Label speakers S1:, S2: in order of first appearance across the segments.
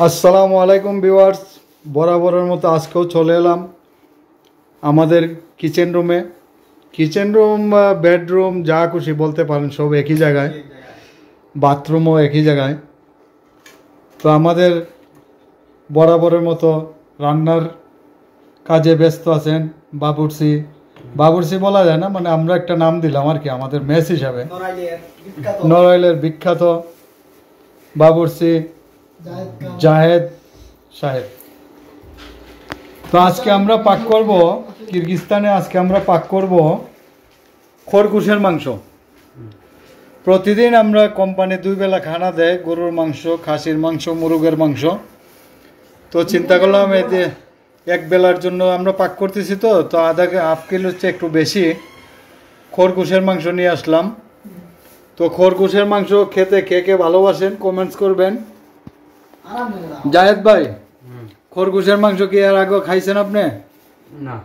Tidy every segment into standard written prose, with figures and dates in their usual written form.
S1: আসসালামু আলাইকুম ভিউয়ার্স, বরাবরের মতো আজকেও চলে এলাম আমাদের কিচেন রুমে। কিচেন রুম, বেডরুম যা খুশি বলতে পারেন, সব একই জায়গায়, বাথরুমও একই জায়গায়। তো আমাদের বরাবরের মতো রান্নার কাজে ব্যস্ত আছেন বাবুর্চি। বাবুর্চি বলা যায় না, মানে আমরা একটা নাম দিলাম আর কি আমাদের মেস হিসাবে। নড়াইলের বিখ্যাত বাবুর্চি জাহেদ সাহেব। তো আজকে আমরা পাক করব কিরগিজস্তানে, আজকে আমরা পাক করব খরগোশের মাংস। প্রতিদিন আমরা কোম্পানি 2 বেলা খানা দেয়, গরুর মাংস, খাসির মাংস, মুরগের মাংস। তো চিন্তা করলাম এতে এক বেলার জন্য আমরা পাক করতেছি, তো ½ কিলো হচ্ছে একটু বেশি খরগোশের মাংস নিয়ে আসলাম। তো খরগোশের মাংস খেতে কে কে ভালোবাসেন কমেন্টস করবেন। জাহেদ ভাই, খরগোশের মাংস কি এর আগে খাইছেন আপনি?
S2: না।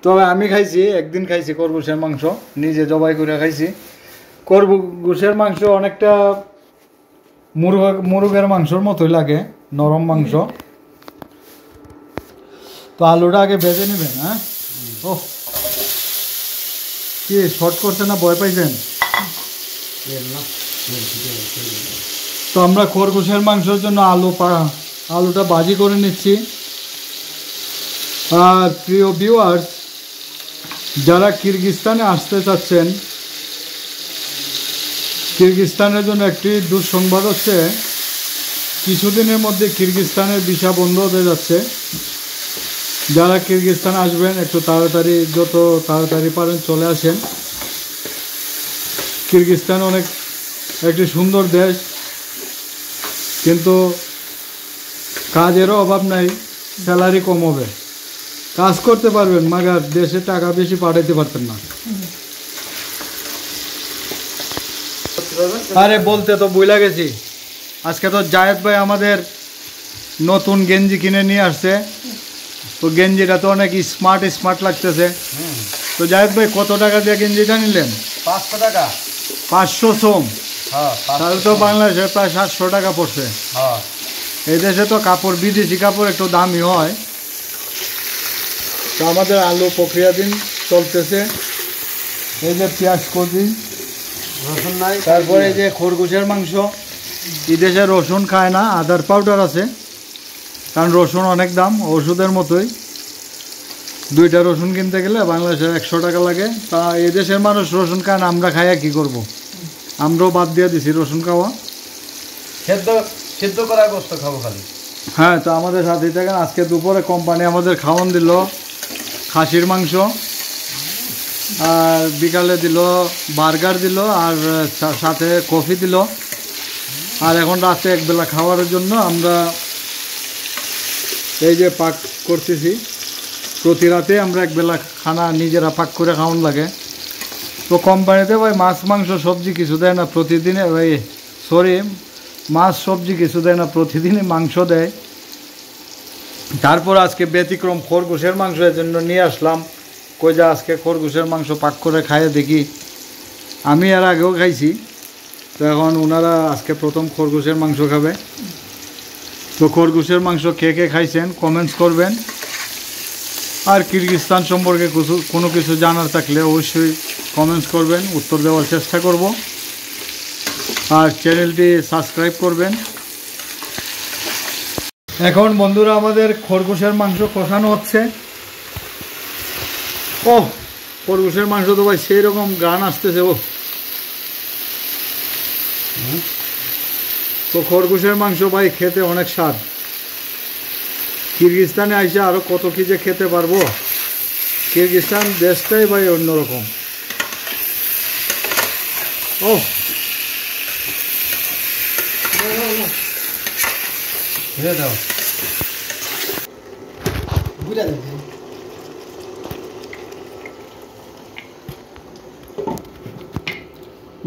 S1: তবে আমি খাইছি, একদিন খাইছি খরগোশের মাংস, নিজে জবাই করে খাইছি। খরগোশের মাংস অনেকটা মুরগের মাংসর মতোই লাগে, নরম মাংস। তো আলুটা আগে ভেজে নেবেন। হ্যাঁ, ও কি শর্ট করছে না ভয় পাইছেন? তো আমরা খরগোশের মাংসের জন্য আলুটা ভাজি করে নিচ্ছি। আর প্রিয় ভিউয়ার্স, যারা কিরগিজস্তানে আসতে চাচ্ছেন, কিরগিজস্তানের জন্য একটি দুঃসংবাদ হচ্ছে, কিছুদিনের মধ্যে কিরগিজস্তানের ভিসা বন্ধ হতে যাচ্ছে। যারা কিরগিজস্তান আসবেন একটু তাড়াতাড়ি, যত তাড়াতাড়ি পারেন চলে আসেন। কিরগিজস্তান অনেক একটি সুন্দর দেশ, কিন্তু কাজেরও অভাব নাই, স্যালারি কম হবে, কাজ করতে পারবেন, মাগার দেশে টাকা বেশি পাঠাইতে পারতেন না। আরে বলতে তো ভুলে গেছি, আজকে তো জায়েদ ভাই আমাদের নতুন গেঞ্জি কিনে নিয়ে আসছে। তো গেঞ্জিটা তো অনেক স্মার্ট লাগতেছে। তো জায়েদ ভাই, কত টাকা দিয়ে গেঞ্জিটা নিলেন?
S2: 500 টাকা।
S1: 500 সোম?
S2: হ্যাঁ,
S1: তাহলে তো বাংলাদেশে প্রায় 700 টাকা পড়ছে।
S2: হ্যাঁ।
S1: এই দেশে তো কাপড়, বিদেশি কাপড় একটু দামি হয়। তো আমাদের আলু প্রক্রিয়াধীন চলতেছে। এই যে পেঁয়াজ কচি,
S2: রসুন নাই।
S1: তারপরে এই যে খরগোশের মাংস। এই দেশে রসুন খায় না, আদার পাউডার আছে, কারণ রসুন অনেক দাম, ওষুধের মতোই। 2টা রসুন কিনতে গেলে বাংলাদেশের 100 টাকা লাগে। তা এই দেশের মানুষ রসুন খায় না, আমরা খাইয়া কী করব? আমরাও বাদ দিয়ে দিছি রসুন খাওয়া।
S2: সিদ্ধ করা গোস্ত খাবো খালি।
S1: হ্যাঁ, তো আমাদের সাথেই থাকেন। আজকে দুপুরে কোম্পানি আমাদের খাওয়ান দিল খাসির মাংস, আর বিকালে দিল বার্গার দিল, আর সাথে কফি দিল। আর এখন রাতে একবেলা খাওয়ার জন্য আমরা এই যে পাক করতেছি। প্রতি রাতে আমরা একবেলা খানা নিজেরা পাক করে খাওয়ান লাগে। তো কোম্পানিতে ভাই মাছ মাংস সবজি কিছু দেয় না প্রতিদিনে, ভাই সরি, মাছ সবজি কিছু দেয় না, প্রতিদিনই মাংস দেয়। তারপর আজকে ব্যতিক্রম খরগোশের মাংস এর জন্য নিয়ে আসলাম। কই যা আজকে খরগোশের মাংস পাক করে খাইয়ে দেখি। আমি এর আগেও খাইছি, তো এখন ওনারা আজকে প্রথম খরগোশের মাংস খাবে। তো খরগোশের মাংস কে কে খাইছেন কমেন্টস করবেন। আর কিরগিজস্তান সম্পর্কে কোনো কিছু জানার থাকলে অবশ্যই কমেন্টস করবেন, উত্তর দেওয়ার চেষ্টা করব। আর চ্যানেলটি সাবস্ক্রাইব করবেন। এখন বন্ধুরা আমাদের খরগোশের মাংস কষানো হচ্ছে। ও, খরগোশের মাংস তো ভাই সেই রকম গান আসতেছে। ও, তো খরগোশের মাংস ভাই খেতে অনেক স্বাদ। কিরগিজস্তানে আইসা আরো কত কি যে খেতে পারবো। কিরগিজস্তান দেশটাই ভাই অন্যরকম। ও,
S2: দাও।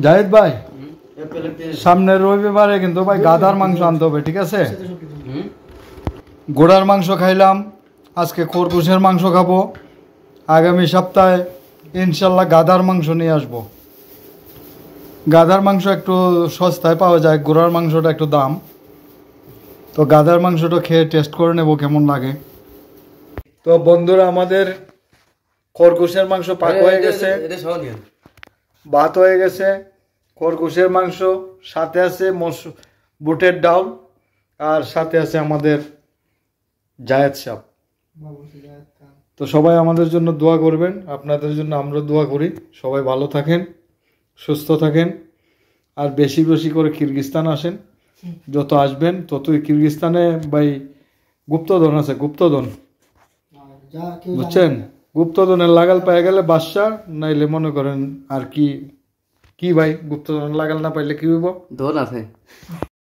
S1: জাহিদ ভাই, সামনের রবিবারে কিন্তু ভাই গাধার মাংস আনতে হবে, ঠিক আছে? ঘোড়ার মাংস খাইলাম, আজকে খরগোশের মাংস খাবো। আগামী সপ্তাহে ইনশাল্লাহ গাধার মাংস নিয়ে আসবো। গাধার মাংস একটু সস্তায় পাওয়া যায়, ঘোড়ার মাংসটা একটু দাম। তো গাধার মাংসটা খেয়ে টেস্ট করে নেব কেমন লাগে। তো বন্ধুরা আমাদের খরগোশের মাংস পাক হয়ে গেছে, ভাত হয়ে গেছে, খরগোশের মাংস, সাথে আছে বুটের ডাল, আর সাথে আছে আমাদের জায়েদ সাহেব। তো সবাই আমাদের জন্য দোয়া করবেন, আপনাদের জন্য আমরা দোয়া করি। সবাই ভালো থাকেন, সুস্থ থাকেন, আর বেশি বেশি করে কিরগিজস্তান আসেন। যত আসবেন ততই কিরগিজস্তানে ভাই গুপ্তধন আছে, গুপ্তধন বুঝছেন, গুপ্তধনের লাগাল পাই গেলে বাদশা, নাইলে মনে করেন আর কি কি ভাই, গুপ্তধন লাগাল না পাইলে কি হইব,
S2: ধন আছে।